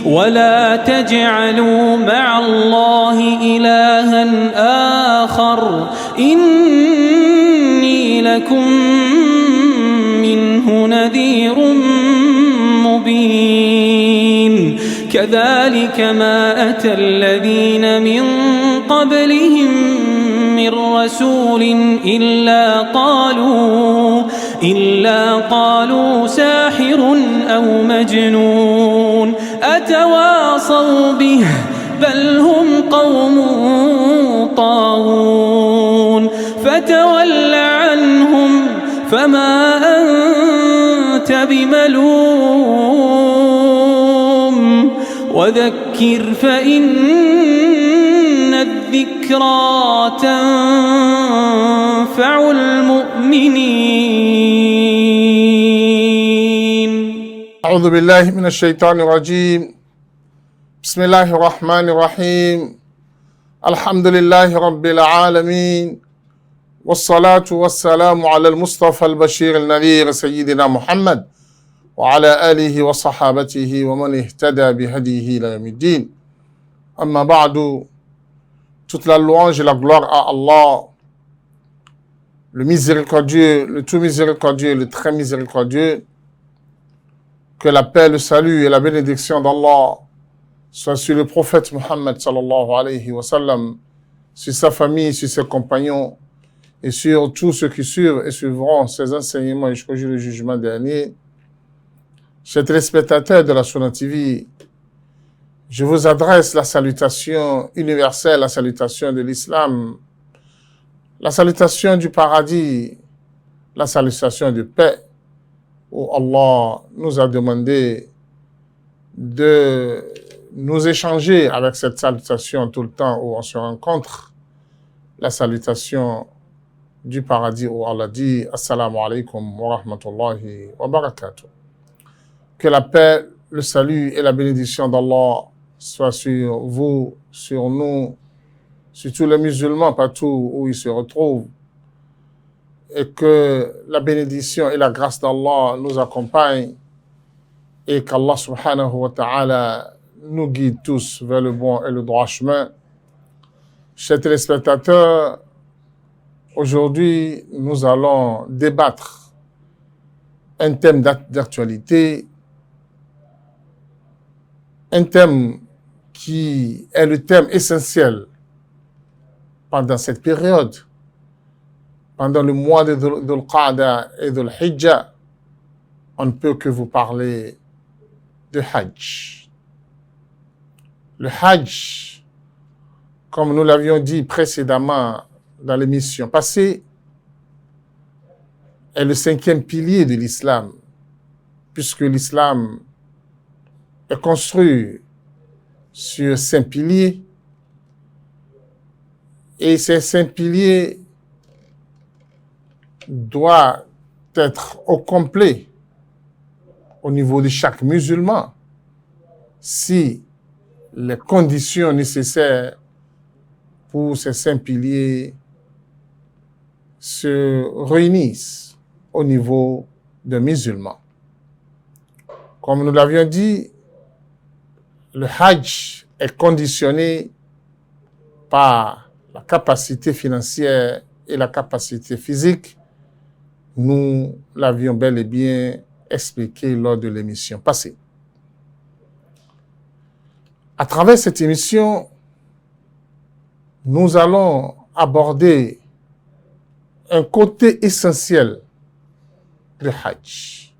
ولا تجعلوا مع الله إلها آخر إني لكم منه نذير مبين كذلك ما أتى الذين من قبلهم من رسول إلا قالوا ساحر أو مجنون أتواصوا به بل هم قوم طاغون فتول عنهم فما أنت بملوم وذكر فإن الذكرى تنفع المؤمنين. أعوذ بالله من الشيطان الرجيم. بسم الله الرحمن الرحيم. الحمد لله رب العالمين، والصلاة والسلام على المصطفى البشير النذير سيدنا محمد وعلى آله وصحابته ومن اهتدى بهديه إلى يوم الدين. أما بعد, toute la louange et la gloire à Allah, le miséricordieux, le tout miséricordieux, le très miséricordieux. Que la paix, le salut et la bénédiction d'Allah soient sur le prophète Muhammad sallallahu alayhi wa sallam, sur sa famille, sur ses compagnons et sur tous ceux qui suivent et suivront ses enseignements jusqu'au jour du jugement dernier. Chers téléspectateurs de la Sunna TV, je vous adresse la salutation universelle, la salutation de l'islam, la salutation du paradis, la salutation de paix, où Allah nous a demandé de nous échanger avec cette salutation tout le temps où on se rencontre, la salutation du paradis où Allah dit « Assalamu alaikum wa rahmatullahi wa barakatuh ». Que la paix, le salut et la bénédiction d'Allah soient sur vous, sur nous, sur tous les musulmans partout où ils se retrouvent, et que la bénédiction et la grâce d'Allah nous accompagnent et qu'Allah subhanahu wa ta'ala nous guide tous vers le bon et le droit chemin. Chers téléspectateurs, aujourd'hui nous allons débattre un thème d'actualité, un thème qui est le thème essentiel pendant cette période. Pendant le mois de Dhul Qa'da et Dhul Hijjah, on ne peut que vous parler de Hajj. Le Hajj, comme nous l'avions dit précédemment dans l'émission passée, est le 5e pilier de l'islam, puisque l'islam est construit sur 5 piliers, et ces 5 piliers doit être au complet au niveau de chaque musulman si les conditions nécessaires pour ces 5 piliers se réunissent au niveau d'un musulman. Comme nous l'avions dit, le Hajj est conditionné par la capacité financière et la capacité physique. Nous l'avions bel et bien expliqué lors de l'émission passée. À travers cette émission, nous allons aborder un côté essentiel du Hajj.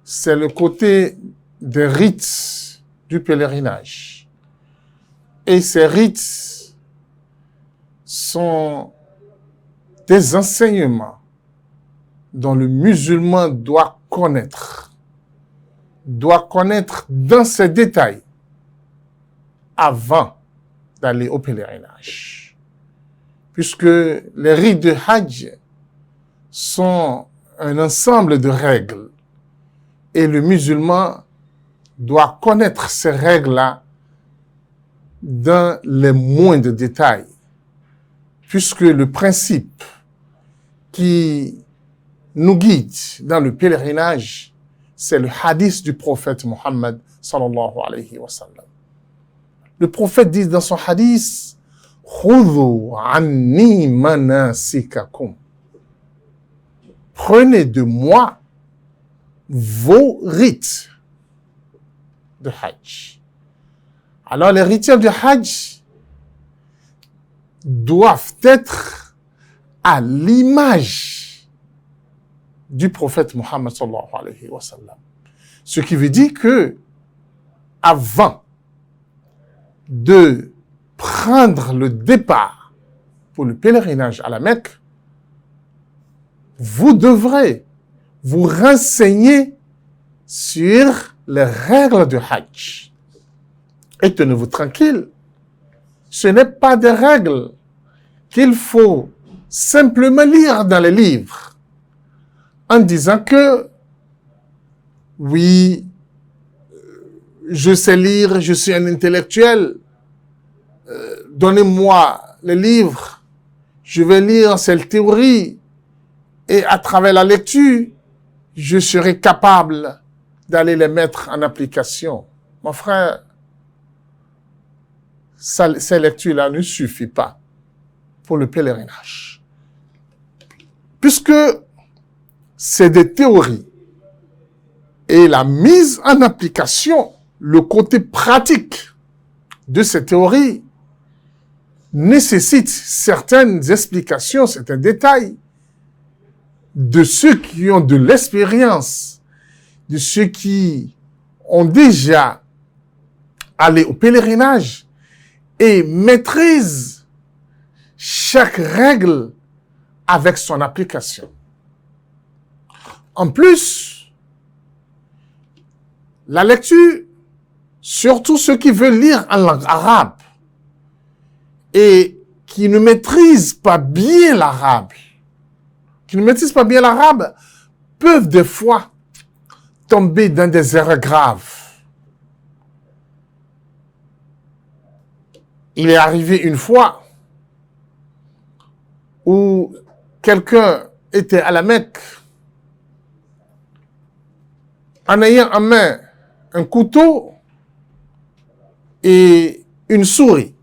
C'est le côté des rites du pèlerinage. Et ces rites sont des enseignements dont le musulman doit connaître dans ses détails avant d'aller au pèlerinage. Puisque les rites de Hajj sont un ensemble de règles et le musulman doit connaître ces règles-là dans les moindres détails. Puisque le principe qui nous guide dans le pèlerinage, c'est le hadith du prophète Muhammad sallallahu alayhi wa sallam. Le prophète dit dans son hadith, khudhu anni manasikakum. Prenez de moi vos rites de Hajj. Alors, les rituels de Hajj doivent être à l'image du prophète Muhammad sallallahu alayhi wa sallam. Ce qui veut dire que, avant de prendre le départ pour le pèlerinage à la Mecque, vous devrez vous renseigner sur les règles du Hajj. Et tenez-vous tranquille, ce n'est pas des règles qu'il faut simplement lire dans les livres en disant que oui, je sais lire, je suis un intellectuel, donnez-moi les livres, je vais lire cette théorie et à travers la lecture, je serai capable d'aller les mettre en application. Mon frère, ces lectures-là ne suffisent pas pour le pèlerinage. Puisque c'est des théories et la mise en application, le côté pratique de ces théories nécessite certaines explications, certains détails de ceux qui ont de l'expérience, de ceux qui ont déjà allé au pèlerinage et maîtrisent chaque règle avec son application. En plus, la lecture, surtout ceux qui veulent lire en langue arabe et qui ne maîtrisent pas bien l'arabe, peuvent des fois tomber dans des erreurs graves. Il est arrivé une fois où quelqu'un était à la Mecque en ayant en main un couteau et une souris.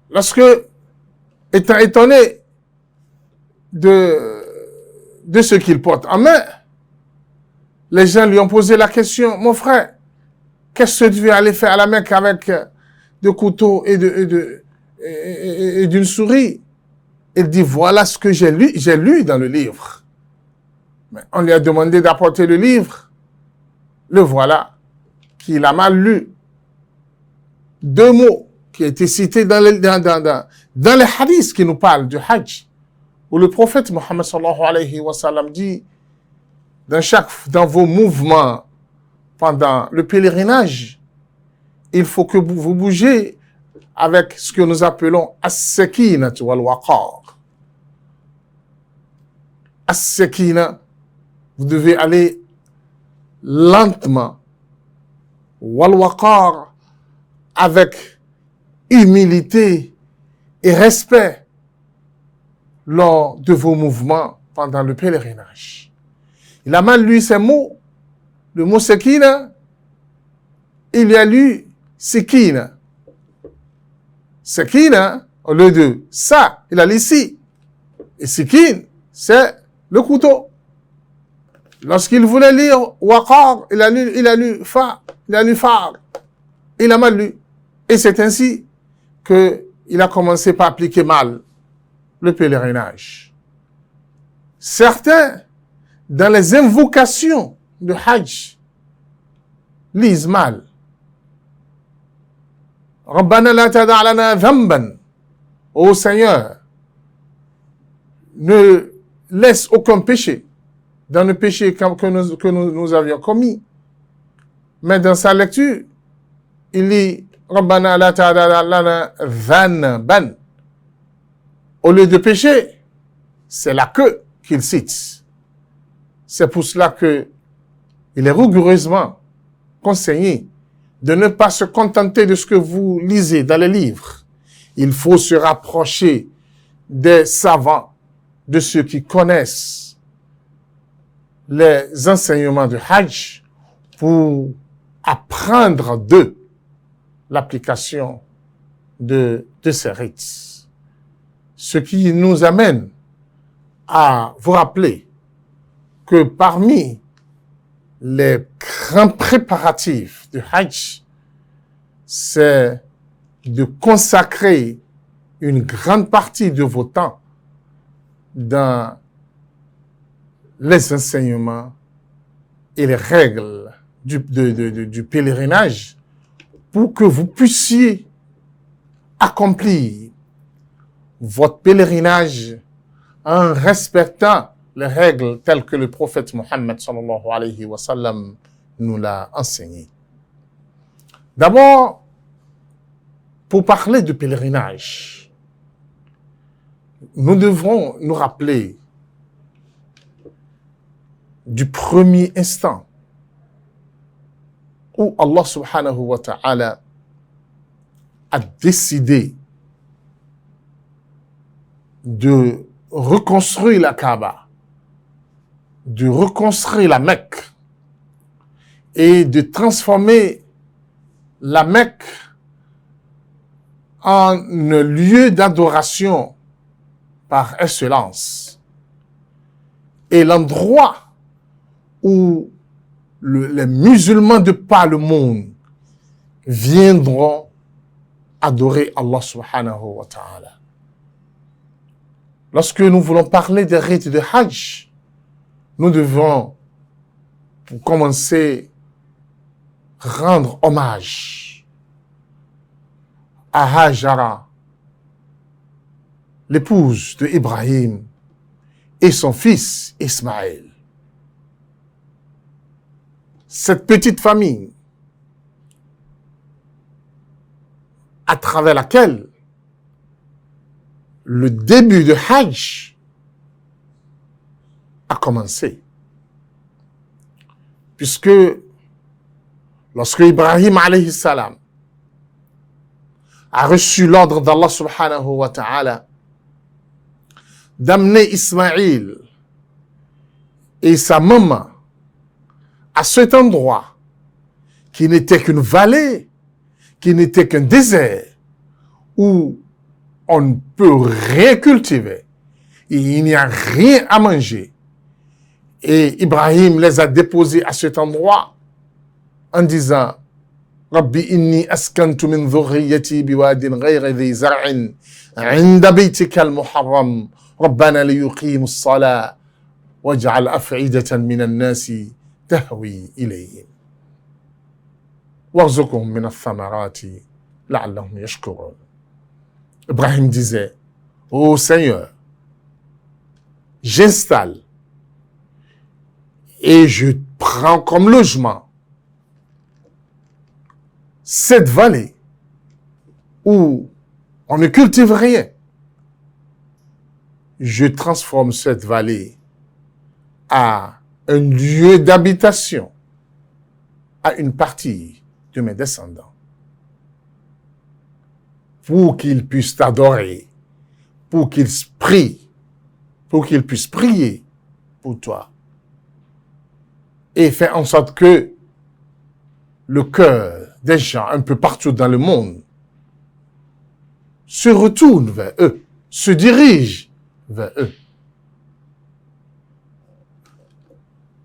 Lorsque, étant étonné de ce qu'il porte en main, les gens lui ont posé la question, mon frère, qu'est-ce que tu veux aller faire à la Mecque avec deux couteaux et d'une souris? Il dit, voilà ce que j'ai lu dans le livre. Mais on lui a demandé d'apporter le livre. Le voilà, qu'il a mal lu. Deux mots qui ont été cités dans les hadiths qui nous parlent du Hajj, où le prophète Muhammad sallallahu alayhi wa sallam dit, dans vos mouvements pendant le pèlerinage, il faut que vous bougez avec ce que nous appelons as-sakinah wal-waqar. As-sakinah, vous devez aller lentement, wal-waqar, avec humilité et respect lors de vos mouvements pendant le pèlerinage. Il a mal lu ces mots. Le mot sakina, il y a lu sikina. Sakina, au lieu de ça, il a lu si. Et sikin, c'est le couteau. Lorsqu'il voulait lire waqar, il a lu fa, il a lu far. Il a mal lu. Et c'est ainsi qu'il a commencé par appliquer mal le pèlerinage. Certains, dans les invocations de Hajj, lisent mal. Rabbana la tada' lana dhanban. Ô Seigneur, ne laisse aucun péché dans le péché que nous avions commis. Mais dans sa lecture, il lit Rabbana la tada' lana dhanban. Au lieu de péché, c'est la queue qu'il cite. C'est pour cela que il est rigoureusement conseillé de ne pas se contenter de ce que vous lisez dans les livres. Il faut se rapprocher des savants, de ceux qui connaissent les enseignements de Hajj, pour apprendre d'eux l'application de ces rites. Ce qui nous amène à vous rappeler que parmi les grands préparatifs du Hajj, c'est de consacrer une grande partie de vos temps dans les enseignements et les règles du pèlerinage pour que vous puissiez accomplir votre pèlerinage en respectant les règles telles que le prophète Mohammed sallallahu alayhi wa sallam nous l'a enseigné. D'abord, pour parler de pèlerinage, nous devrons nous rappeler du premier instant où Allah subhanahu wa ta'ala a décidé de reconstruire la Kaaba, de reconstruire la Mecque et de transformer la Mecque en un lieu d'adoration par excellence et l'endroit où les musulmans de par le monde viendront adorer Allah subhanahu wa ta'ala. Lorsque nous voulons parler des rites de Hajj, nous devons, pour commencer, rendre hommage à Hajara, l'épouse de Ibrahim, et son fils Ismaël. Cette petite famille à travers laquelle le début de Hajj a commencé. Puisque lorsque Ibrahim alayhi salam a reçu l'ordre d'Allah subhanahu wa ta'ala d'amener Ismaïl et sa maman à cet endroit qui n'était qu'une vallée, qui n'était qu'un désert, où on ne peut rien cultiver, et il n'y a rien à manger. Et Ibrahim les a déposés à cet endroit en disant Rabbi inni askantu min dhurriyyati biwadin ghayri dhi zar'in 'inda baytika al-muharram rabbana liyuqimu as-salah waj'al af'idatan min an-nasi tahwi ilayhim warzuqhum min ath-thamarati la'allahum yashkurun. Ibrahim disait, ô Seigneur, j'installe et je prends comme logement cette vallée où on ne cultive rien. Je transforme cette vallée à un lieu d'habitation à une partie de mes descendants, pour qu'ils puissent t'adorer, pour qu'ils prient, pour qu'ils puissent prier pour toi. Et faire en sorte que le cœur des gens un peu partout dans le monde se retourne vers eux, se dirige vers eux.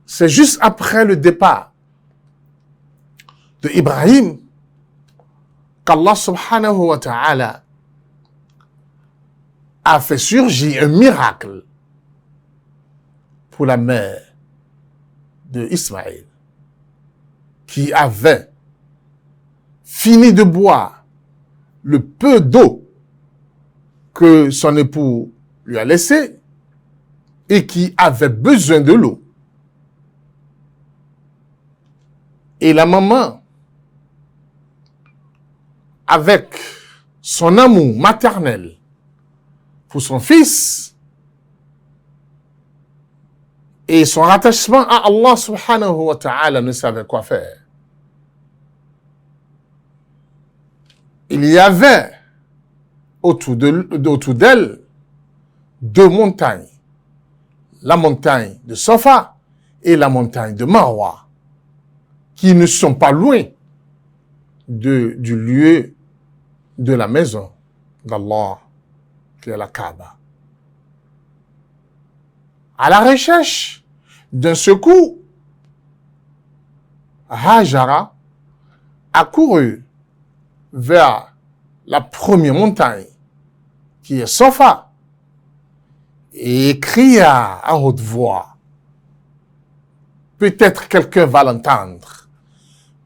C'est juste après le départ de Ibrahim qu'Allah subhanahu wa ta'ala a fait surgir un miracle pour la mère de Ismaël, qui avait fini de boire le peu d'eau que son époux lui a laissé et qui avait besoin de l'eau. Et la maman, avec son amour maternel pour son fils et son attachement à Allah subhanahu wa ta'ala, ne savait quoi faire. Il y avait autour d'elle deux montagnes, la montagne de Safa et la montagne de Marwa, qui ne sont pas loin du lieu de la maison d'Allah, qui est la Kaaba. À la recherche d'un secours, Hajara a couru vers la première montagne, qui est Safa, et cria à haute voix. Peut-être quelqu'un va l'entendre.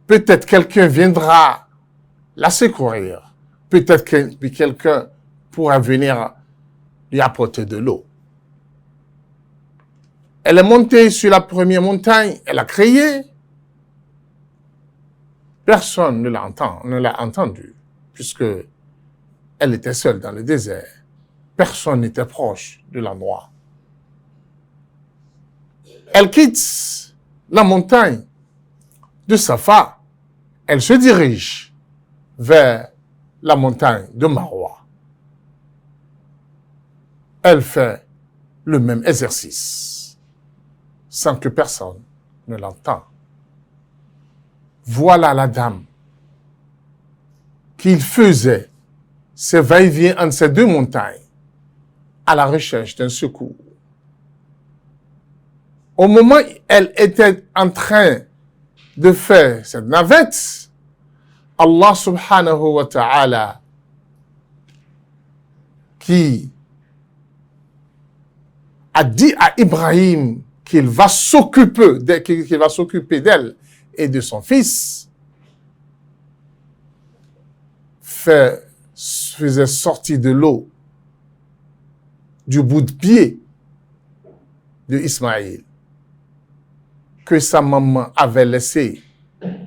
Peut-être quelqu'un viendra la secourir. Peut-être que quelqu'un pourra venir lui apporter de l'eau. Elle est montée sur la première montagne, elle a crié. Personne ne l'a entendue, puisque elle était seule dans le désert. Personne n'était proche de l'endroit. Elle quitte la montagne de Safa. Elle se dirige vers la montagne de Marwa. Elle fait le même exercice, sans que personne ne l'entende. Voilà la dame qui faisait ses va-et-vient entre ces deux montagnes à la recherche d'un secours. Au moment où elle était en train de faire cette navette, Allah subhanahu wa ta'ala, qui a dit à Ibrahim qu'il va s'occuper d'elle et de son fils, faisait sortir de l'eau du bout de pied de Ismaïl que sa maman avait laissé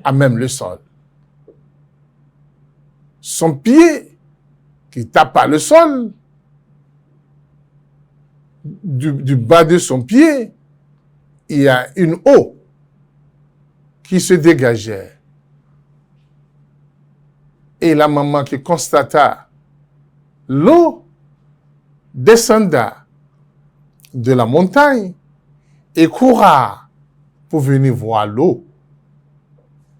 à même le sol. Son pied qui tapa le sol, du bas de son pied, il y a une eau qui se dégageait. Et la maman qui constata l'eau descenda de la montagne et courra pour venir voir l'eau.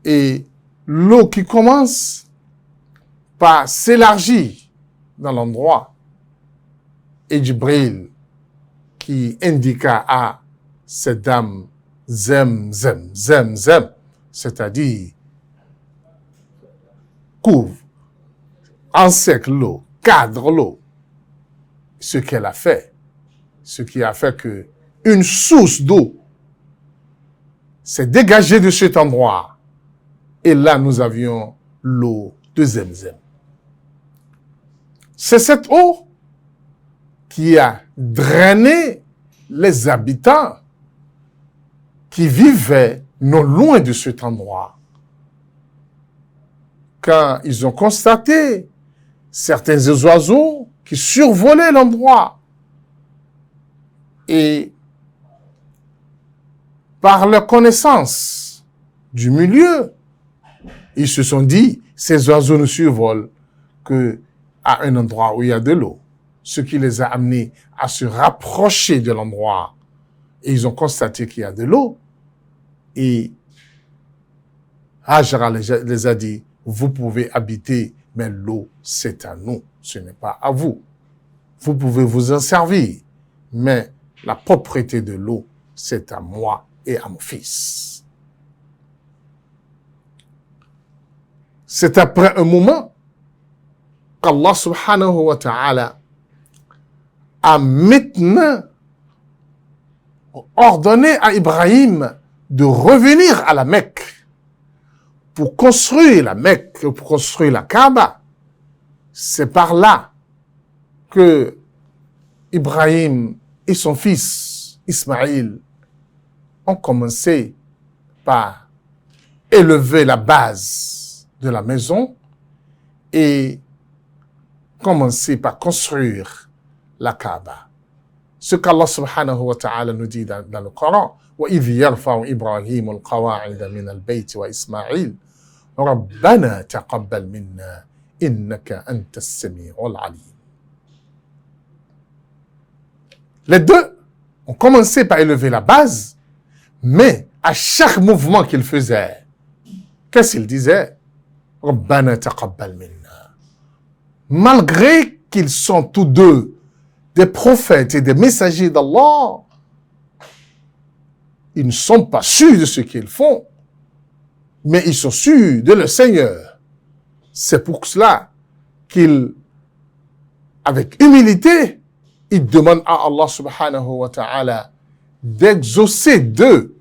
Et l'eau qui commence par s'élargir dans l'endroit. Et Jibril qui indiqua à cette dame Zem, Zem, Zem, Zem, c'est-à-dire couvre, enseigne l'eau, cadre l'eau. Ce qu'elle a fait, ce qui a fait que une source d'eau s'est dégagée de cet endroit. Et là, nous avions l'eau de Zemzem. C'est cette eau qui a drainé les habitants qui vivaient non loin de cet endroit. Quand ils ont constaté certains oiseaux qui survolaient l'endroit et par leur connaissance du milieu, ils se sont dit, ces oiseaux ne survolent qu'à un endroit où il y a de l'eau. Ce qui les a amenés à se rapprocher de l'endroit. Et ils ont constaté qu'il y a de l'eau. Et Hajara les a dit, vous pouvez habiter, mais l'eau, c'est à nous, ce n'est pas à vous. Vous pouvez vous en servir, mais la propriété de l'eau, c'est à moi et à mon fils. C'est après un moment qu'Allah subhanahu wa ta'ala a maintenant ordonné à Ibrahim de revenir à la Mecque pour construire la Mecque, pour construire la Kaaba. C'est par là que Ibrahim et son fils Ismaïl ont commencé par élever la base de la maison et commencer par construire la Kaaba. Ce qu'Allah subhanahu wa ta'ala nous dit dans le Coran, وَإِذْ يَرْفَعُ إِبْرَاهِيمُ الْقَوَاعِدَ مِنَ الْبَيْتِ وَإِسْمَاعِيلُ رَبَّنَا تَقَبَّلْ مِنَّا إِنَّكَ أَنْتَ السَّمِيعُ الْعَلِيمُ. Les deux ont commencé par élever la base, mais à chaque mouvement qu'ils faisaient, qu'est-ce qu'il disait? Rabbana taqabbal minna. Malgré qu'ils sont tous deux des prophètes et des messagers d'Allah, ils ne sont pas sûrs de ce qu'ils font, mais ils sont sûrs de leur Seigneur. C'est pour cela qu'ils, avec humilité, ils demandent à Allah subhanahu wa ta'ala d'exaucer d'eux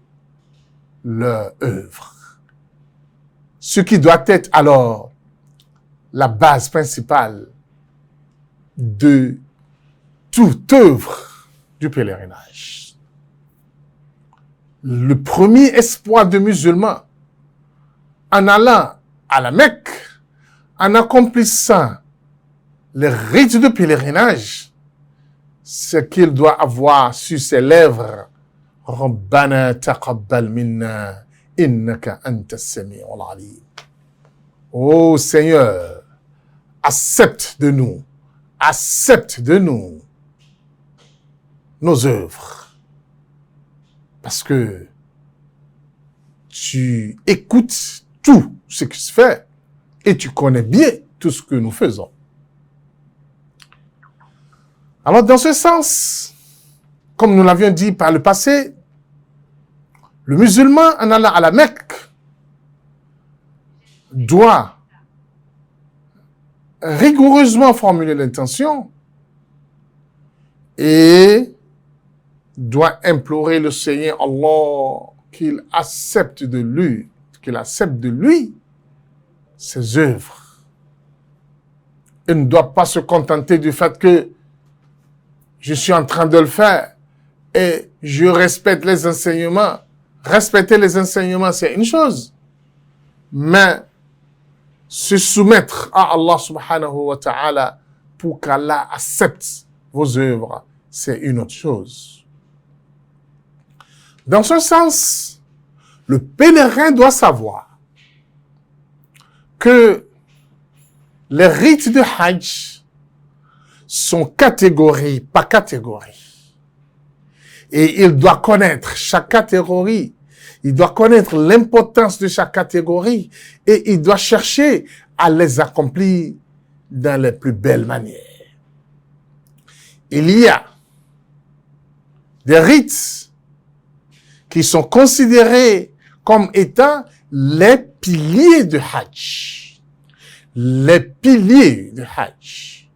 leur œuvre. Ce qui doit être alors la base principale de toute œuvre du pèlerinage. Le premier espoir de musulman en allant à la Mecque, en accomplissant les rites de pèlerinage, c'est qu'il doit avoir sur ses lèvres Rabbana taqabbal minna innaka anta as-sami'ul alim. Oh Seigneur, accepte de nous nos œuvres, parce que tu écoutes tout ce qui se fait et tu connais bien tout ce que nous faisons. Alors, dans ce sens, comme nous l'avions dit par le passé, le musulman en allant à la Mecque doit rigoureusement formuler l'intention et doit implorer le Seigneur Allah qu'il accepte de lui ses œuvres. Il ne doit pas se contenter du fait que je suis en train de le faire et je respecte les enseignements. Respecter les enseignements, c'est une chose. Mais se soumettre à Allah subhanahu wa ta'ala pour qu'Allah accepte vos œuvres, c'est une autre chose. Dans ce sens, le pèlerin doit savoir que les rites de Hajj sont catégorie par catégorie. Et il doit connaître chaque catégorie. Il doit connaître l'importance de chaque catégorie et il doit chercher à les accomplir dans les plus belles manières. Il y a des rites qui sont considérés comme étant les piliers de Hajj. Les piliers de Hajj.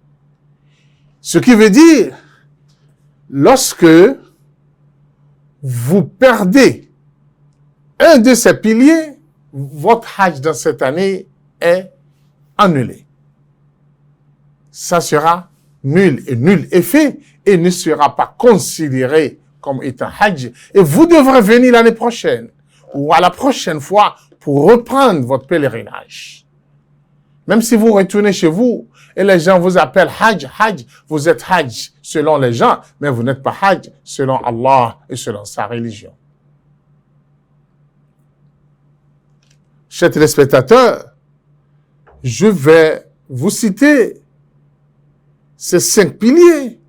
Ce qui veut dire, lorsque vous perdez un de ces piliers, votre Hajj dans cette année est annulé. Ça sera nul et nul effet et ne sera pas considéré comme étant Hajj. Et vous devrez venir l'année prochaine ou à la prochaine fois pour reprendre votre pèlerinage. Même si vous retournez chez vous et les gens vous appellent Hajj, Hajj, vous êtes Hajj selon les gens, mais vous n'êtes pas Hajj selon Allah et selon sa religion. Chers téléspectateurs, je vais vous citer ces 5 piliers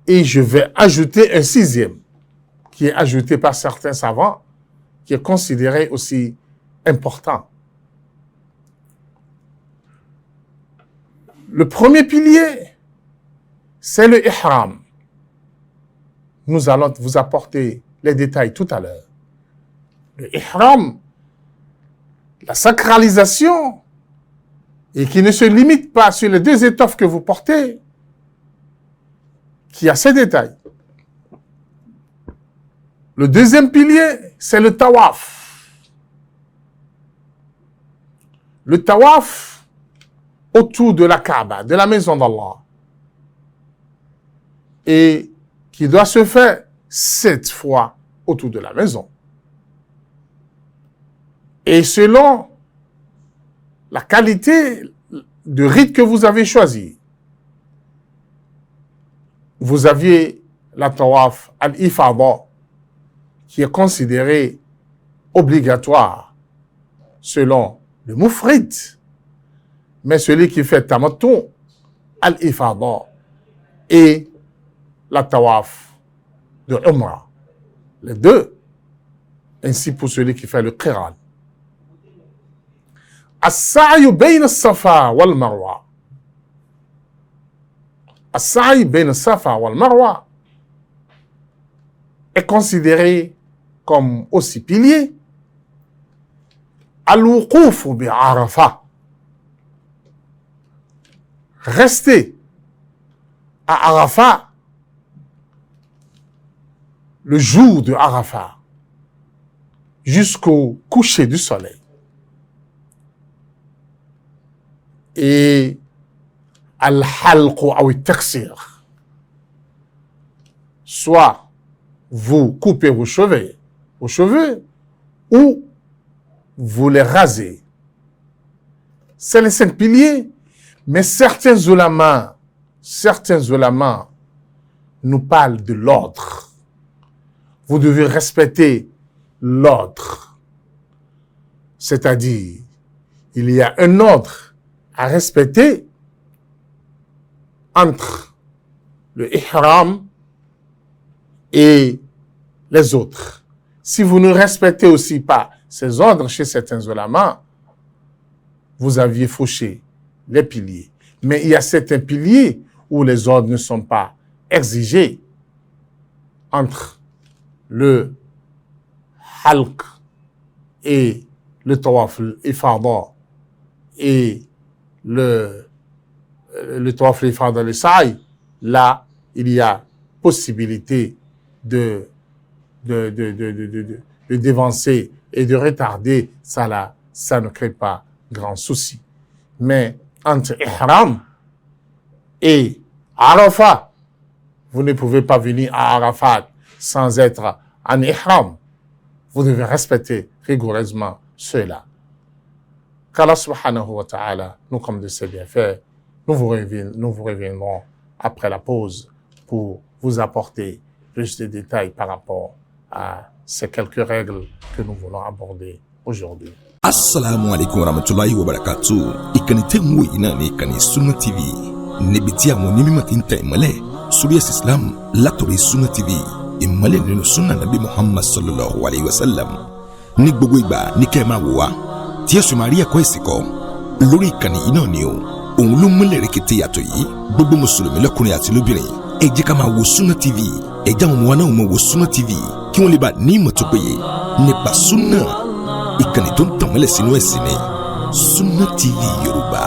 et je vais ajouter un 6e qui est ajouté par certains savants, qui est considéré aussi important. Le premier pilier, c'est le ihram. Nous allons vous apporter les détails tout à l'heure. Le ihram, la sacralisation, et qui ne se limite pas sur les 2 étoffes que vous portez, qui a ses détails. Le deuxième pilier, c'est le tawaf. Le tawaf autour de la Kaaba, de la maison d'Allah, et qui doit se faire 7 fois autour de la maison. Et selon la qualité de rite que vous avez choisi, vous aviez la tawaf al-ifada, qui est considéré obligatoire selon le Mufrid, mais celui qui fait tamattu al-ifada et la tawaf de Umrah, les deux, ainsi pour celui qui fait le qiran. As-sa'yu bayna as-safa wal marwa. As-sa'yu bayna as-safa wal marwa est considéré comme aussi pilier. Al-wuquf bi Arafah. Rester à Arafat le jour de Arafat jusqu'au coucher du soleil. Et al-halq ou al-taqsir. Soit vous coupez vos cheveux ou vous les rasez. C'est les 5 piliers. Mais certains ulamas nous parlent de l'ordre. Vous devez respecter l'ordre. C'est-à-dire, il y a un ordre à respecter entre le ihram et les autres. Si vous ne respectez aussi pas ces ordres chez certains ulamas, vous aviez fauché les piliers. Mais il y a certains piliers où les ordres ne sont pas exigés entre le halq et le tawaf al-ifada et le tawaf al-ifada le sa'i. Là, il y a possibilité de dévancer et de retarder. Ça là, ça ne crée pas grand souci. Mais entre ihram et Arafat, vous ne pouvez pas venir à Arafat sans être en ihram. Vous devez respecter rigoureusement cela. Qu'Allah subhanahu wa ta'ala nous comme de ses bienfaits, nous vous reviendrons après la pause pour vous apporter plus de détails par rapport à ces quelques règles que nous voulons aborder aujourd'hui. Assalamu alaikum warahmatullahi wabarakatuh. Ìkànnì tẹ́ ń wò yìí náà ní ìkànnì Sunna TV. Níbi tí àwọn onímọ̀ ti ń tẹ ìmọ́lẹ̀ sórí ẹ̀sìn Islam látọ̀rí Sunna TV. Ìmọ́lẹ̀ nínú Sunna Nabi Muhammad sallallahu alayhi wa sallam. Ní gbogbo ìgbà ní kẹ́ ẹ máa wò wá. Tí ẹ sì máa rí ẹ̀kọ́ ẹ̀sìn kọ́. Lórí ìkànnì yìí náà ni o. Òun ló múlẹ̀ rẹ̀kẹ̀tẹ̀ yàtọ̀ yìí. Gbogbo mùsùlùmí lọ́kùnrin àti lóbìnrin. Ẹ jẹ́ ká máa wo Sunna TV. Ẹ jẹ́ àwọn ọmọ wa náà máa wo Sunna TV. Kí wọ́n lè bá ní ìmọ̀ tó péye nípa Sunna. Ìkànnì tó ń tàn mọ́lẹ̀ sínú ẹ̀sìn ni Sunna TV Yorùbá.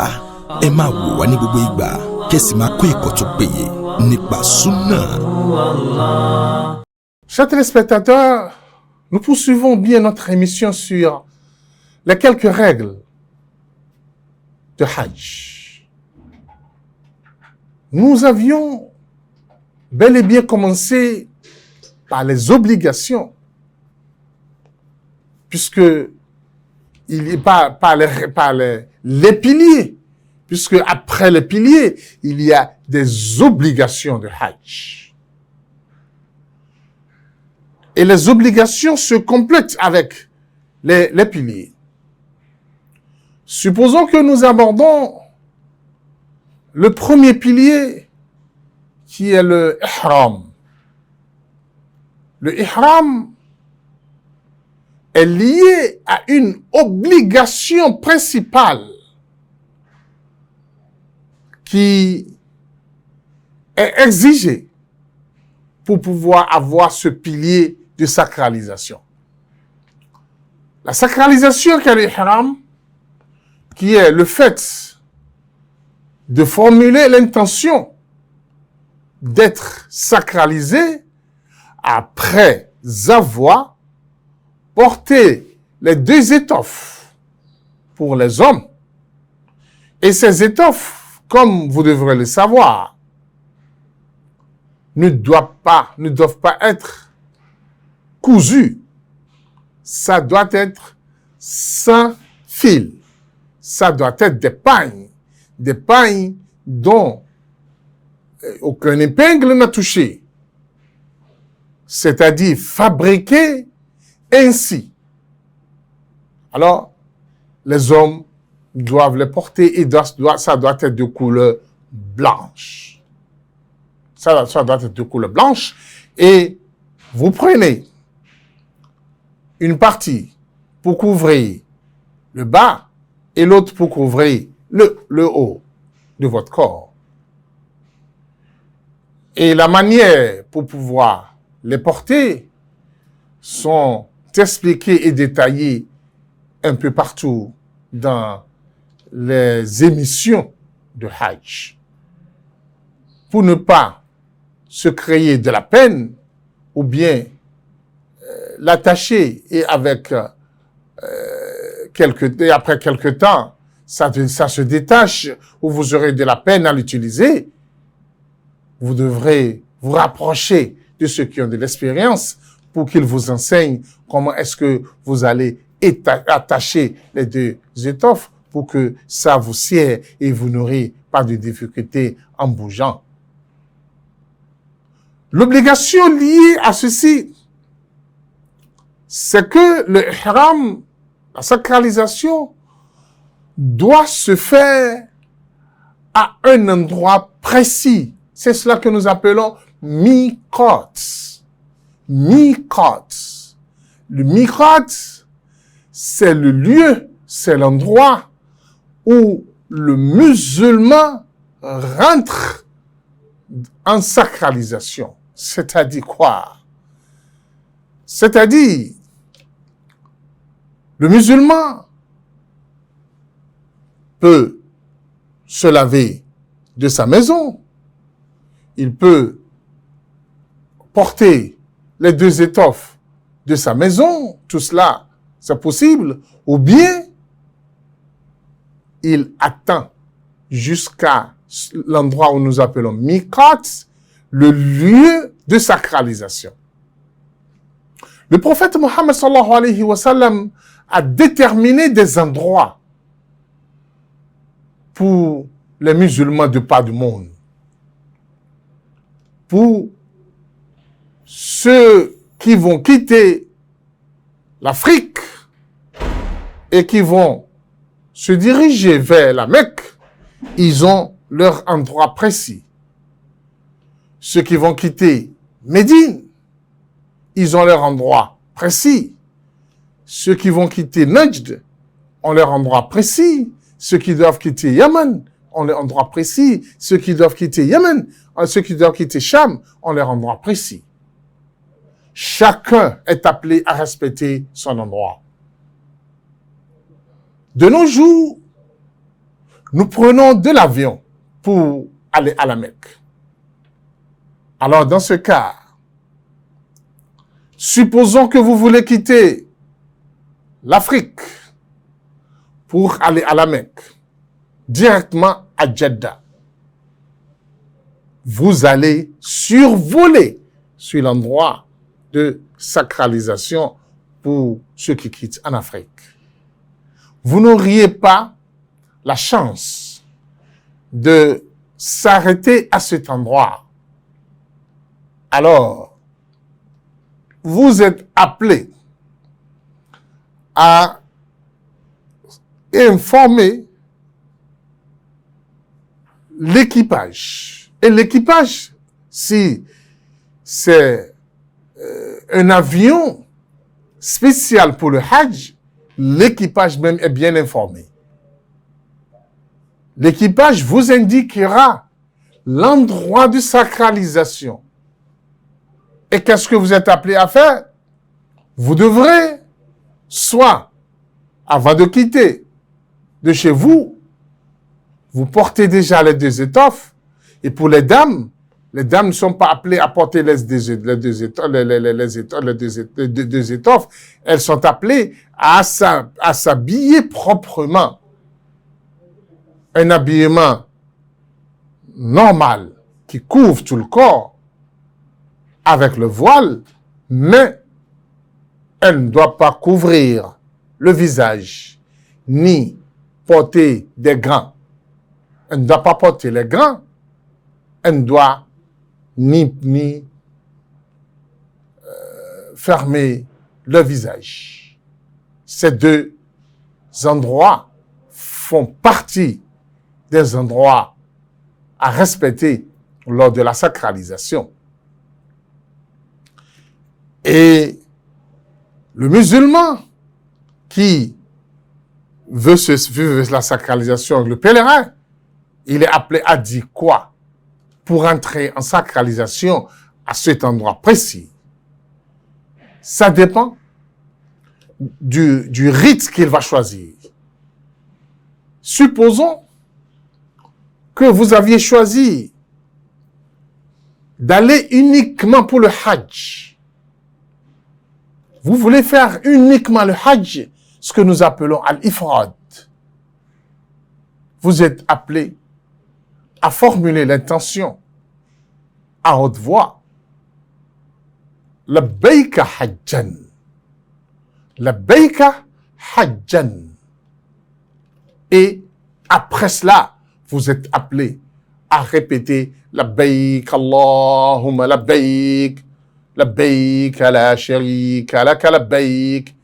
Ẹ máa wò wá ní gbogbo ìgbà kẹ́sì máa kọ́ ẹ̀kọ́ tó péye nípa Sunna. Chers téléspectateurs, nous poursuivons bien notre émission sur les quelques règles de Hajj. Nous avions bel et bien commencé par les obligations, puisque il n'est pas les piliers, puisque après les piliers, il y a des obligations de Hajj. Et les obligations se complètent avec les piliers. Supposons que nous abordons le premier pilier, qui est le ihram. Le ihram est lié à une obligation principale qui est exigée pour pouvoir avoir ce pilier de sacralisation. La sacralisation qu'est l'ihram, qui est le fait de formuler l'intention d'être sacralisé après avoir porté les 2 étoffes pour les hommes. Et ces étoffes, comme vous devrez le savoir, ne doivent pas être cousues. Ça doit être sans fil. Ça doit être des pagnes dont aucune épingle n'a touché. C'est-à-dire fabriquées ainsi. Alors, les hommes doivent les porter et ça doit être de couleur blanche. Ça doit être de couleur blanche. Et vous prenez une partie pour couvrir le bas et l'autre pour couvrir le haut de votre corps. Et la manière pour pouvoir les porter sont expliquées et détaillées un peu partout dans les émissions de Hajj. Pour ne pas se créer de la peine ou bien l'attacher et avec après quelque temps, ça se détache ou vous aurez de la peine à l'utiliser, vous devrez vous rapprocher de ceux qui ont de l'expérience pour qu'ils vous enseignent comment est-ce que vous allez attacher les deux étoffes pour que ça vous serre et vous n'aurez pas de difficulté en bougeant. L'obligation liée à ceci, c'est que le ihram, la sacralisation, doit se faire à un endroit précis. C'est cela que nous appelons miqat. Miqat. Le miqat, c'est le lieu, c'est l'endroit où le musulman rentre en sacralisation. C'est-à-dire quoi? C'est-à-dire, le musulman peut se laver de sa maison. Il peut porter les deux étoffes de sa maison. Tout cela, c'est possible. Ou bien, il attend jusqu'à l'endroit où nous appelons miqat, le lieu de sacralisation. Le prophète Mohammed sallallahu alayhi wa sallam a déterminé des endroits pour les musulmans de par du monde. Pour ceux qui vont quitter l'Afrique et qui vont se diriger vers la Mecque, ils ont leur endroit précis. Ceux qui vont quitter Médine, ils ont leur endroit précis. Ceux qui vont quitter Najd ont leur endroit précis. Ceux qui doivent quitter Yémen ont leur endroit précis. Ceux qui doivent quitter Yémen, ceux qui doivent quitter Cham ont leur endroit précis. Chacun est appelé à respecter son endroit. De nos jours, nous prenons de l'avion pour aller à la Mecque. Alors, dans ce cas, supposons que vous voulez quitter l'Afrique pour aller à la Mecque, directement à Jeddah. Vous allez survoler sur l'endroit de sacralisation pour ceux qui quittent en Afrique. Vous n'auriez pas la chance de s'arrêter à cet endroit. Alors, vous êtes appelé à informer l'équipage. Et l'équipage, si c'est un avion spécial pour le Hajj, l'équipage même est bien informé. L'équipage vous indiquera l'endroit de sacralisation. Et qu'est-ce que vous êtes appelé à faire? Vous devrez, soit, avant de quitter de chez vous, vous portez déjà les deux étoffes. Et pour les dames ne sont pas appelées à porter les deux étoffes. Elles sont appelées à s'habiller proprement. Un habillement normal qui couvre tout le corps avec le voile, mais elle ne doit pas couvrir le visage, ni porter des gants. Elle ne doit pas porter les gants, elle ne doit ni fermer le visage. Ces deux endroits font partie des endroits à respecter lors de la sacralisation. Et le musulman qui veut vivre la sacralisation, le pèlerin, il est appelé à dire quoi pour entrer en sacralisation à cet endroit précis? Ça dépend du rite qu'il va choisir. Supposons que vous aviez choisi d'aller uniquement pour le Hajj. Vous voulez faire uniquement le Hajj, ce que nous appelons al-ifrad. Vous êtes appelé à formuler l'intention à haute voix. Labbayka hajjan. Labbayka hajjan. Et après cela, vous êtes appelé à répéter Labbayk Allahumma labbayk. Labbayk la sharika laka labbayk.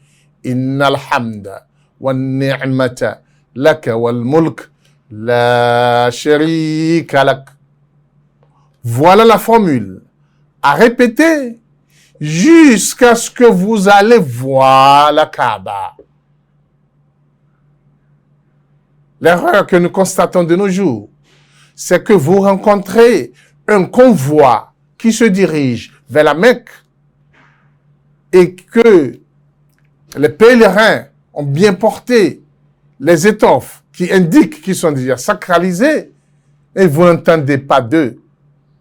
Innal hamda wan ni'mata laka wal mulk la sharika lak. Voilà la formule à répéter jusqu'à ce que vous allez voir la Kaaba. L'erreur que nous constatons de nos jours, c'est que vous rencontrez un convoi qui se dirige vers la Mecque et que les pèlerins ont bien porté les étoffes qui indiquent qu'ils sont déjà sacralisés et vous n'entendez pas d'eux.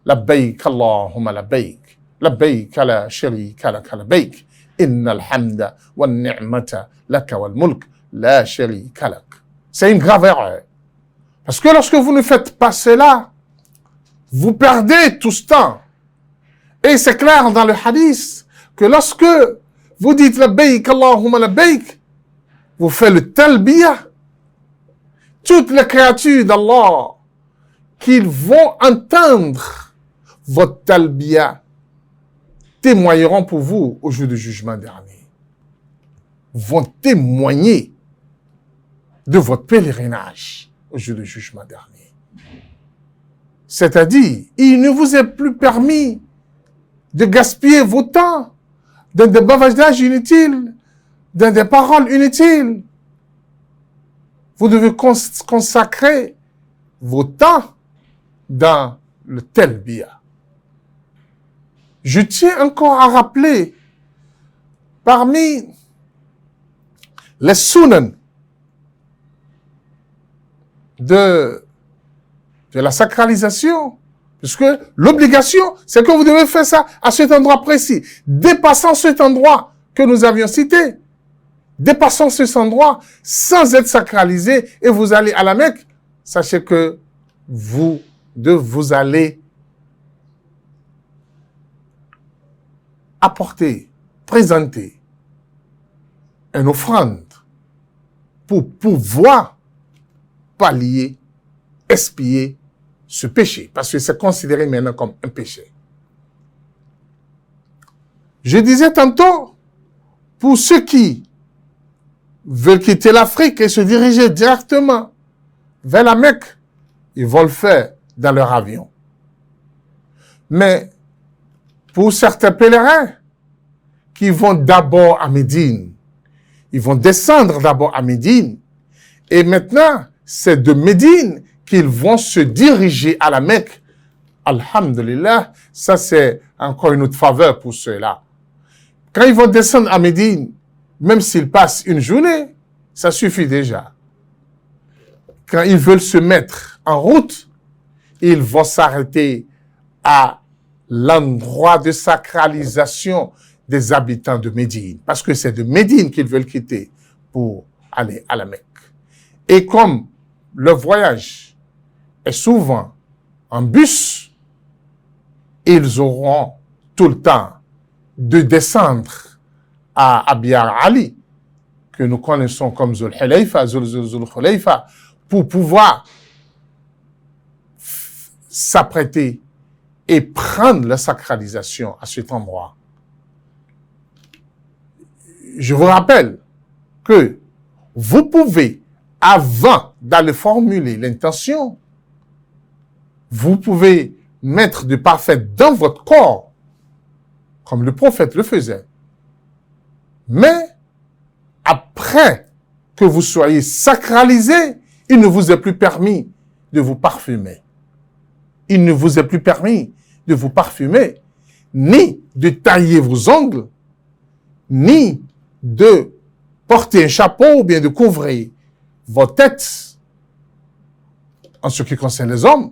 Labbayk Allahumma labbayk. Labbayk la sharika laka labbayk. Innal hamda wan ni'mata laka wal mulk la sharika lak. C'est une grave erreur. Parce que lorsque vous ne faites pas cela, vous perdez tout ce temps. Et c'est clair dans le hadith que lorsque vous dites labbayk Allahumma labbayk, vous faites le talbiya. Toutes les créatures d'Allah qu'ils vont entendre votre talbiya témoigneront pour vous au jour du jugement dernier. Vont témoigner de votre pèlerinage au jour du jugement dernier. C'est-à-dire, il ne vous est plus permis de gaspiller vos temps dans des bavages inutiles, dans des paroles inutiles. Vous devez consacrer vos temps dans le talbiya. Je tiens encore à rappeler, parmi les sunan de la sacralisation, puisque l'obligation, c'est que vous devez faire ça à cet endroit précis, dépassant cet endroit que nous avions cité, dépassant cet endroit sans être sacralisé, et vous allez à la Mecque, sachez que vous allez apporter, présenter une offrande pour pouvoir pallier, expier ce péché, parce que c'est considéré maintenant comme un péché. Je disais tantôt, pour ceux qui veulent quitter l'Afrique et se diriger directement vers la Mecque, ils vont le faire dans leur avion. Mais pour certains pèlerins qui vont d'abord à Médine, ils vont descendre d'abord à Médine, et maintenant, c'est de Médine qu'ils vont se diriger à la Mecque. Alhamdulillah, ça c'est encore une autre faveur pour ceux-là. Quand ils vont descendre à Médine, même s'ils passent une journée, ça suffit déjà. Quand ils veulent se mettre en route, ils vont s'arrêter à l'endroit de sacralisation des habitants de Médine. Parce que c'est de Médine qu'ils veulent quitter pour aller à la Mecque. Et comme le voyage est souvent en bus, ils auront tout le temps de descendre à Abiyar Ali, que nous connaissons comme Zul Hulayfa, pour pouvoir s'apprêter et prendre la sacralisation à cet endroit. Je vous rappelle que vous pouvez, avant d'aller formuler l'intention, vous pouvez mettre du parfum dans votre corps, comme le prophète le faisait. Mais après que que vous soyez sacralisé, il ne vous est plus permis de vous parfumer. Il ne vous est plus permis de vous parfumer, ni de tailler vos ongles, ni de porter un chapeau ou bien de couvrir votre tête en ce qui concerne les hommes.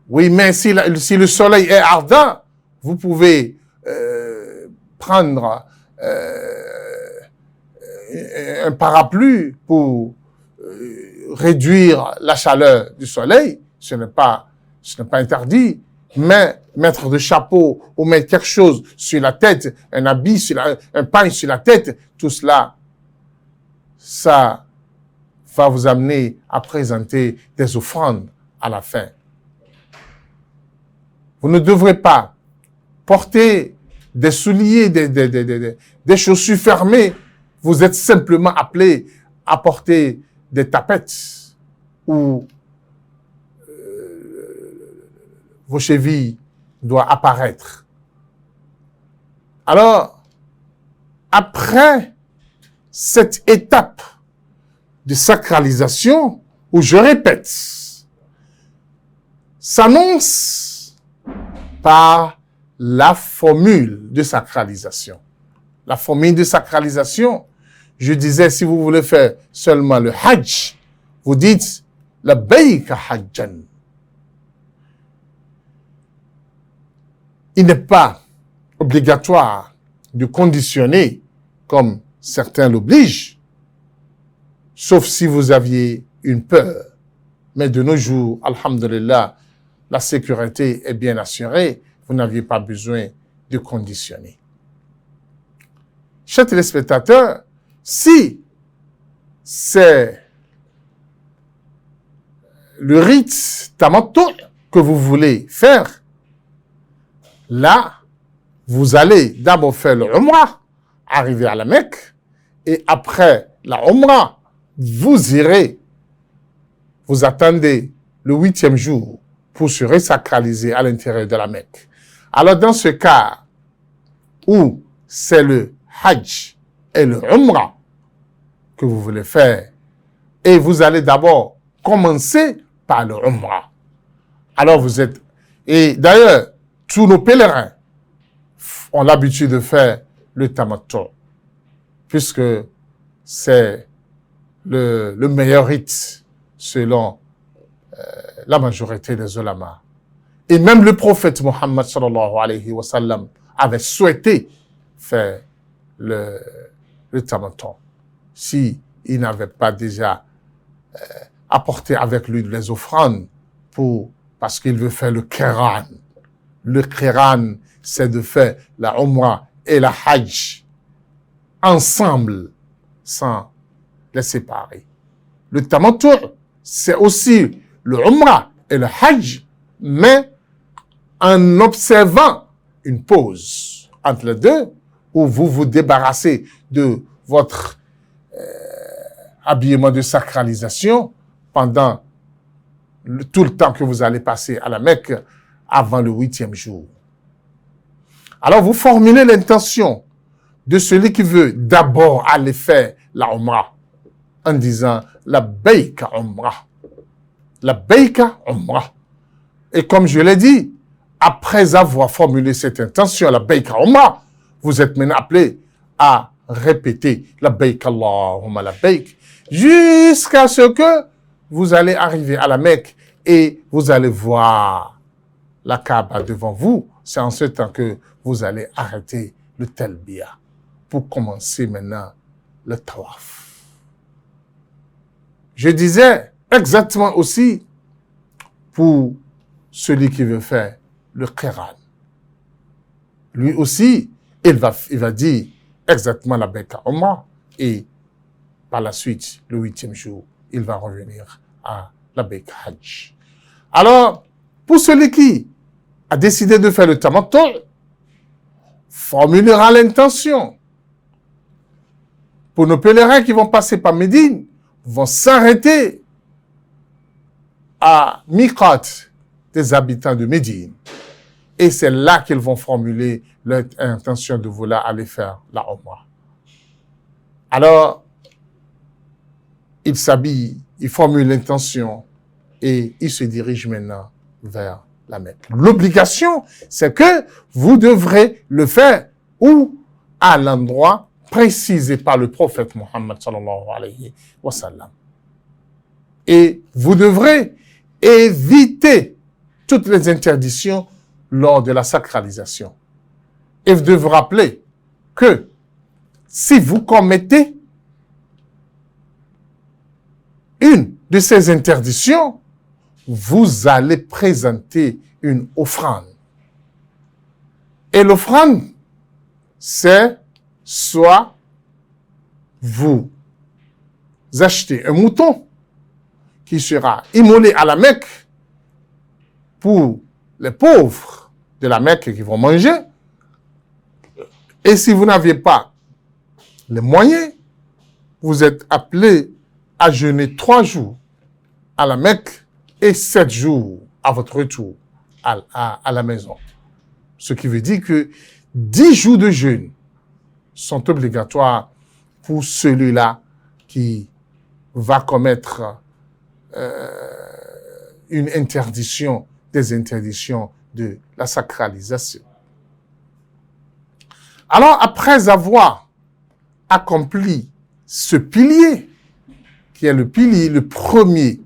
Oui, mais si le soleil est ardent, vous pouvez prendre un parapluie pour réduire la chaleur du soleil. Ce n'est pas interdit. Mais mettre de chapeau ou mettre quelque chose sur la tête, un habit, un pagne sur la tête, tout cela, ça va vous amener à présenter des offrandes à la fin. Vous ne devrez pas porter des souliers, des chaussures fermées. Vous êtes simplement appelé à porter des tapettes ou vos chevilles doivent apparaître. Alors, après cette étape de sacralisation, où je répète, s'annonce par la formule de sacralisation. La formule de sacralisation, je disais, si vous voulez faire seulement le hajj, vous dites labbayka hajjan. Il n'est pas obligatoire de conditionner comme certains l'obligent, sauf si vous aviez une peur. Mais de nos jours, alhamdulillah, la sécurité est bien assurée, vous n'aviez pas besoin de conditionner. Chers téléspectateurs, si c'est le rite tamattu que vous voulez faire, là, vous allez d'abord faire le Umrah, arriver à la Mecque, et après la Umrah, vous irez, vous attendez le 8e jour pour se resacraliser à l'intérieur de la Mecque. Alors, dans ce cas où c'est le Hajj et le Umrah que vous voulez faire, et vous allez d'abord commencer par le Umrah. Alors, vous êtes... Et d'ailleurs, tous nos pèlerins ont l'habitude de faire le tamattu, puisque c'est le meilleur rite selon la majorité des ulama. Et même le prophète Mohammed sallallahu alayhi wa sallam avait souhaité faire le tamattu si il n'avait pas déjà apporté avec lui les offrandes parce qu'il veut faire le qiran. Le qiran, c'est de faire la Umrah et la Hajj ensemble, sans les séparer. Le tamattu, c'est aussi le Umrah et le Hajj, mais en observant une pause entre les deux, où vous vous débarrassez de votre habillement de sacralisation pendant tout le temps que vous allez passer à la Mecque avant le 8e jour. Alors, vous formulez l'intention de celui qui veut d'abord aller faire la Umrah en disant labbayka Umrah. Labbayka Umrah. Et comme je l'ai dit, après avoir formulé cette intention, labbayka Umrah, vous êtes maintenant appelé à répéter labbayka Allahumma labbayk jusqu'à ce que vous allez arriver à la Mecque et vous allez voir la Kaaba devant vous. C'est en ce temps que vous allez arrêter le talbiya pour commencer maintenant le tawaf. Je disais exactement aussi pour celui qui veut faire le qiran. Lui aussi, il va dire exactement la Labbayka Umrah et par la suite, le 8e jour, il va revenir à la Labbayka Hajj. Alors, pour celui qui a décidé de faire le tamattu, formulera l'intention. Pour nos pèlerins qui vont passer par Médine, vont s'arrêter à Miqat des habitants de Médine. Et c'est là qu'ils vont formuler leur intention de vouloir aller faire la Umrah. Alors, il s'habille, il formule l'intention et il se dirige maintenant vers la Mecque. L'obligation, c'est que vous devrez le faire où? À l'endroit précisé par le prophète Mohammed sallallahu alayhi wa sallam. Et vous devrez éviter toutes les interdictions lors de la sacralisation. Et vous devez vous rappeler que si vous commettez une de ces interdictions, vous allez présenter une offrande. Et l'offrande, c'est soit vous achetez un mouton qui sera immolé à la Mecque pour les pauvres de la Mecque qui vont manger. Et si vous n'aviez pas les moyens, vous êtes appelé à jeûner 3 jours à la Mecque et 7 jours à votre retour à la maison. Ce qui veut dire que 10 jours de jeûne sont obligatoires pour celui-là qui va commettre une interdiction, des interdictions de la sacralisation. Alors, après avoir accompli ce pilier, qui est le premier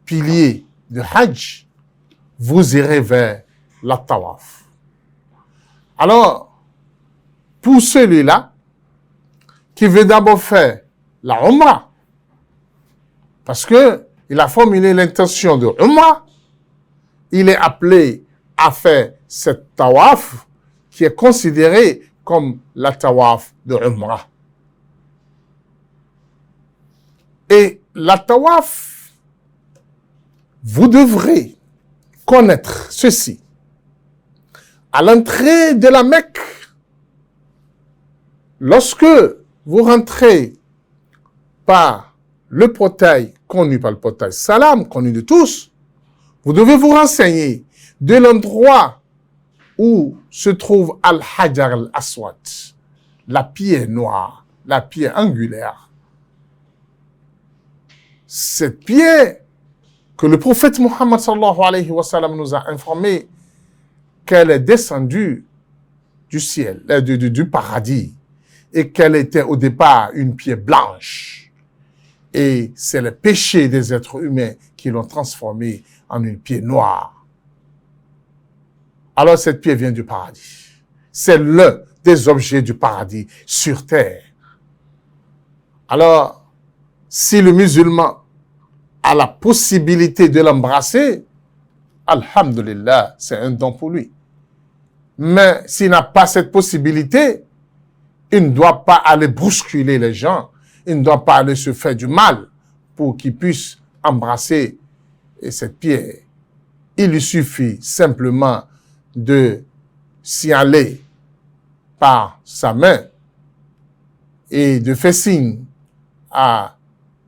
pilier de Hajj, vous irez vers la Tawaf. Alors, pour celui-là, qui veut d'abord faire la Umrah, parce que il a formulé l'intention de Umrah, il est appelé à faire cette Tawaf qui est considérée comme la Tawaf de Umrah. Et la Tawaf, vous devrez connaître ceci. À l'entrée de la Mecque, lorsque vous rentrez par le portail connu par le portail Salam, connu de tous, vous devez vous renseigner de l'endroit où se trouve Al-Hajar al-Aswad, la pierre noire, la pierre angulaire. Cette pierre que le prophète Mohammed sallallahu alayhi wa sallam nous a informé qu'elle est descendue du ciel, du paradis, et qu'elle était au départ une pierre blanche. Et c'est le péché des êtres humains qui l'ont transformée en une pierre noire. Alors cette pierre vient du paradis. C'est l'un des objets du paradis sur terre. Alors, si le musulman a la possibilité de l'embrasser, alhamdulillah, c'est un don pour lui. Mais s'il n'a pas cette possibilité, il ne doit pas aller bousculer les gens, il ne doit pas aller se faire du mal pour qu'il puisse embrasser cette pierre. Il lui suffit simplement de s'y aller par sa main et de faire signe à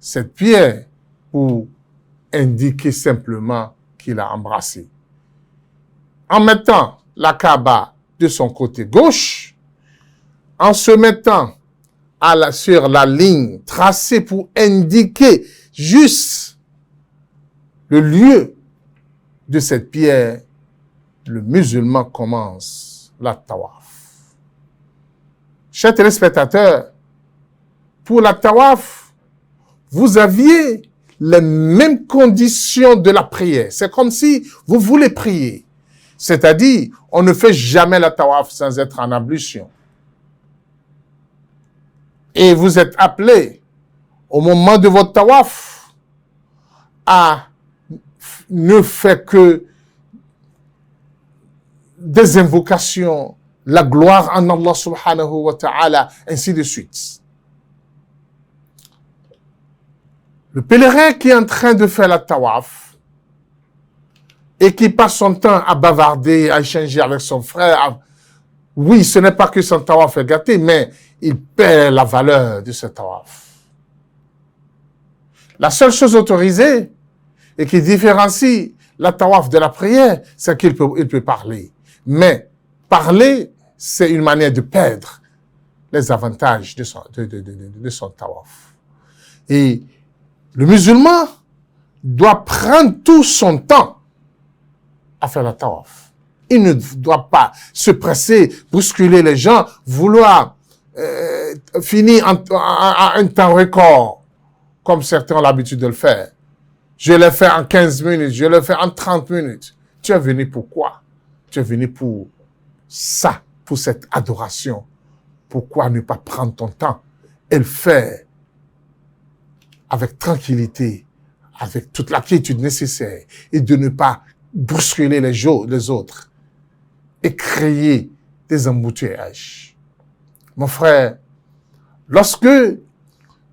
cette pierre pour indiquer simplement qu'il a embrassé. En mettant la Kaaba de son côté gauche, en se mettant sur la ligne tracée pour indiquer juste le lieu de cette pierre, le musulman commence la tawaf. Chers téléspectateurs, pour la tawaf, vous aviez les mêmes conditions de la prière. C'est comme si vous voulez prier. C'est-à-dire, on ne fait jamais la tawaf sans être en ablution. Et vous êtes appelé, au moment de votre tawaf, à ne faire que des invocations, la gloire en Allah subhanahu wa ta'ala, ainsi de suite. Le pèlerin qui est en train de faire la tawaf et qui passe son temps à bavarder, à échanger avec son frère, oui, ce n'est pas que son tawaf est gâté, mais il perd la valeur de ce tawaf. La seule chose autorisée et qui différencie la tawaf de la prière, c'est qu'il peut parler. Mais parler, c'est une manière de perdre les avantages de son tawaf. Et Le musulman doit prendre tout son temps à faire la tawaf. Il ne doit pas se presser, bousculer les gens, vouloir finir en un temps record, comme certains ont l'habitude de le faire. Je le fais en 15 minutes, je le fais en 30 minutes. Tu es venu pour quoi? Tu es venu pour ça, pour cette adoration. Pourquoi ne pas prendre ton temps et le faire avec tranquillité, avec toute la quiétude nécessaire, et de ne pas bousculer les autres et créer des embouteillages. Mon frère, lorsque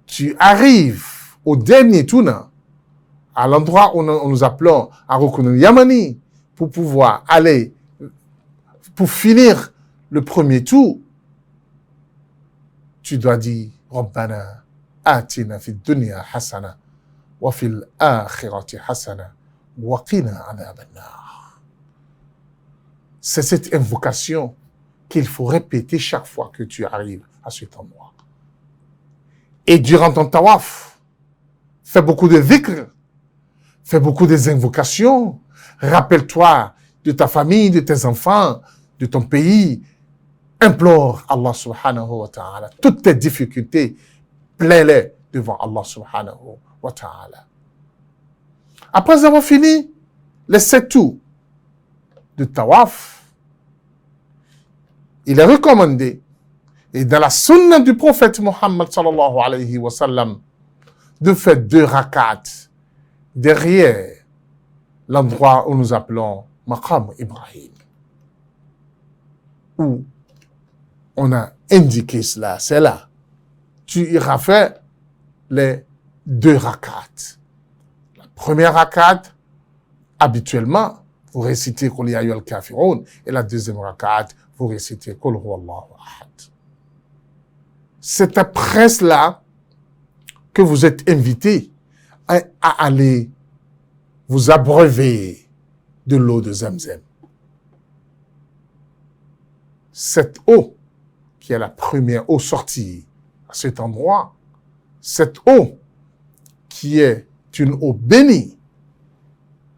tu arrives au dernier tournant, à l'endroit où nous appelons à Rukn Yamani, pour pouvoir aller, pour finir le premier tour, tu dois dire Rabbana atina fid dunya hasana wa fil akhirati hasana wa qina adhaban nar. C'est cette invocation qu'il faut répéter chaque fois que tu arrives à cet endroit. Et durant ton tawaf, fais beaucoup de dhikr, fais beaucoup des invocations, rappelle-toi de ta famille, de tes enfants, de ton pays, implore Allah subhanahu wa ta'ala. Toutes tes difficultés, plains-les devant Allah subhanahu wa ta'ala. Après avoir fini les 7 tours de tawaf, il est recommandé, et dans la sunna du prophète Muhammad sallallahu alayhi wa sallam, de faire 2 rakats derrière l'endroit où nous appelons Maqam Ibrahim, où on a indiqué cela, c'est là. Tu iras faire les 2 rakats. La première rakat, habituellement, vous récitez Qul ya ayyuhal kafirun, et la deuxième rakat, vous récitez Qul huwallahu ahad. C'est après cela que vous êtes invités à aller vous abreuver de l'eau de Zamzam. Cette eau, qui est la première eau sortie à cet endroit, cette eau qui est une eau bénie,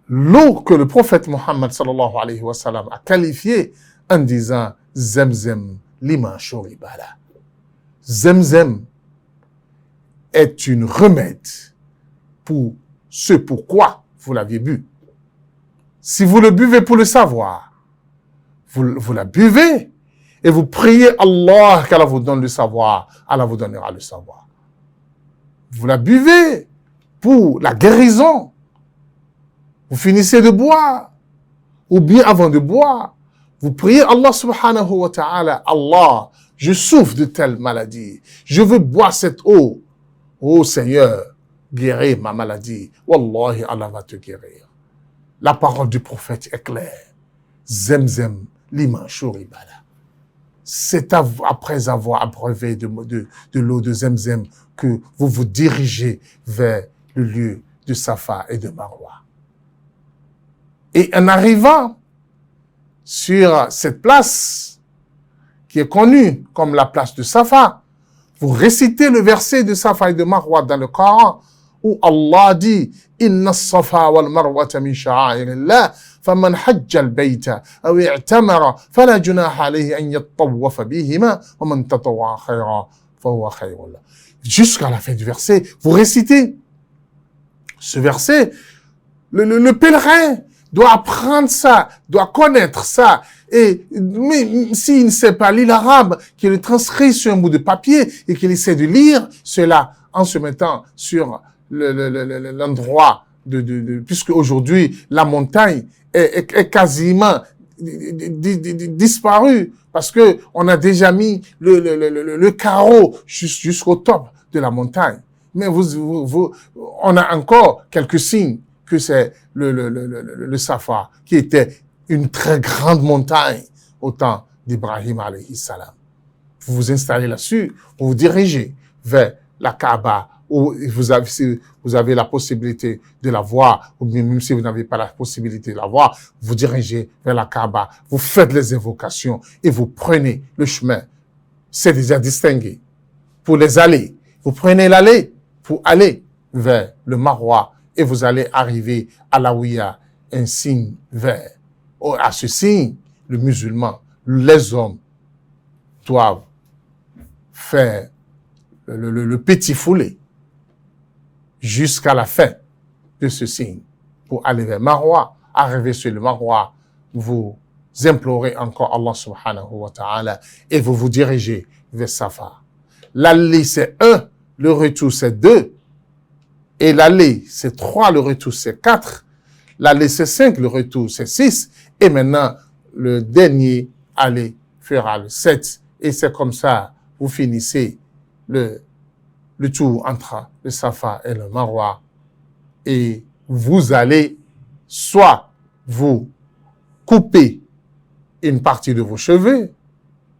l'eau que le prophète Muhammad sallallahu alayhi wa sallam a qualifiée en disant Zamzam liman shuribala. Zamzam est une remède pour ce pourquoi vous l'aviez bu. Si vous le buvez pour le savoir, vous la buvez et vous priez Allah qu'Allah vous donne le savoir, Allah vous donnera le savoir. Vous la buvez pour la guérison. Vous finissez de boire, ou bien avant de boire, vous priez Allah subhanahu wa ta'ala, Allah, je souffre de telle maladie, je veux boire cette eau. Oh Seigneur, guéris ma maladie. Wallahi, Allah va te guérir. La parole du prophète est claire. Zemzem liman shuribala. C'est après avoir abreuvé de l'eau de Zemzem que vous vous dirigez vers le lieu de Safa et de Marwa. Et en arrivant sur cette place qui est connue comme la place de Safa, vous récitez le verset de Safa et de Marwa dans le Coran où Allah dit « Inna as-safa wal marwata min sha'airillah, faman hajja al-bayta aw i'tamara, fala junaha alayhi an yattawafa bihima, wa man tatawwa khayran, fahuwa khayrun lah. » Jusqu'à la fin du verset, vous récitez ce verset. Le pèlerin doit apprendre ça, doit connaître ça. Et mais s'il ne sait pas lire l'arabe, qu'il le transcrit sur un bout de papier et qu'il essaie de lire cela en se mettant sur l'endroit puisque aujourd'hui la montagne est quasiment disparue parce que on a déjà mis le carreau jusqu'au top de la montagne. Mais on a encore quelques signes que c'est le Safa, qui était une très grande montagne au temps d'Ibrahim alayhi salam. Vous vous installez là-dessus, vous vous dirigez vers la Kaaba, où si vous avez la possibilité de la voir, ou même si vous n'avez pas la possibilité de la voir, vous dirigez vers la Kaaba, vous faites les invocations et vous prenez le chemin. C'est déjà distingué. Pour les allées, vous prenez l'allée pour aller vers le Marwa et vous allez arriver à là où il y a un signe vert. À ce signe, le musulman, les hommes doivent faire le petit foulé jusqu'à la fin de ce signe pour aller vers Marwa. Arriver sur le Marwa, vous implorez encore Allah subhanahu wa ta'ala et vous vous dirigez vers Safa. L'aller c'est 1, le retour c'est 2, et l'aller c'est 3, le retour c'est 4, l'aller c'est 5, le retour c'est 6, et maintenant le dernier aller fera le 7, et c'est comme ça vous finissez le tour entre le Safa et le Marwa, et vous allez soit vous couper une partie de vos cheveux,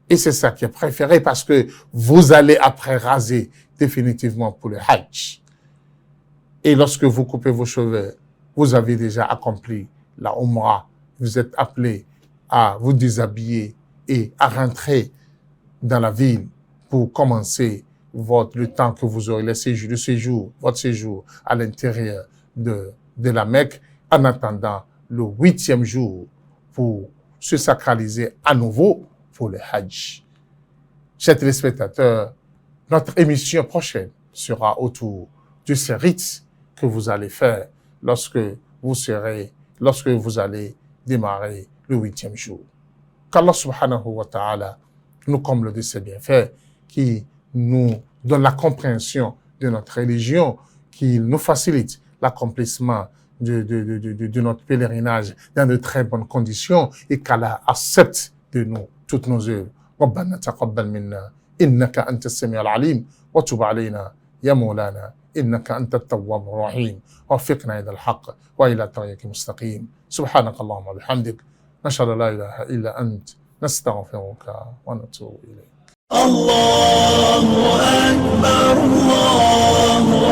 et c'est ça qui est préféré parce que vous allez après raser définitivement pour le Hajj. Et lorsque vous coupez vos cheveux, vous avez déjà accompli la Umrah, vous êtes appelé à vous déshabiller et à rentrer dans la ville pour commencer le temps que vous aurez votre séjour à l'intérieur de la Mecque, en attendant le 8e jour pour se sacraliser à nouveau pour le Hajj. Chers téléspectateurs, notre émission prochaine sera autour de ces rites que vous allez faire lorsque vous allez démarrer le 8e jour. Qu'Allah subhanahu wa ta'ala nous comble de ses bienfaits, qui nous donne la compréhension de notre religion, qu'il nous facilite l'accomplissement de notre pèlerinage dans de très bonnes conditions et qu'Allah accepte de nous toutes nos œuvres. ربنا تقبل منا إنك أنت السميع العليم وتب علينا يا مولانا إنك أنت التواب الرحيم وفقنا إلى الحق وإلى طريق مستقيم سبحانك اللهم وبحمدك نشهد لا إله إلا أنت نستغفرك ونتوب إليك. الله أكبر الله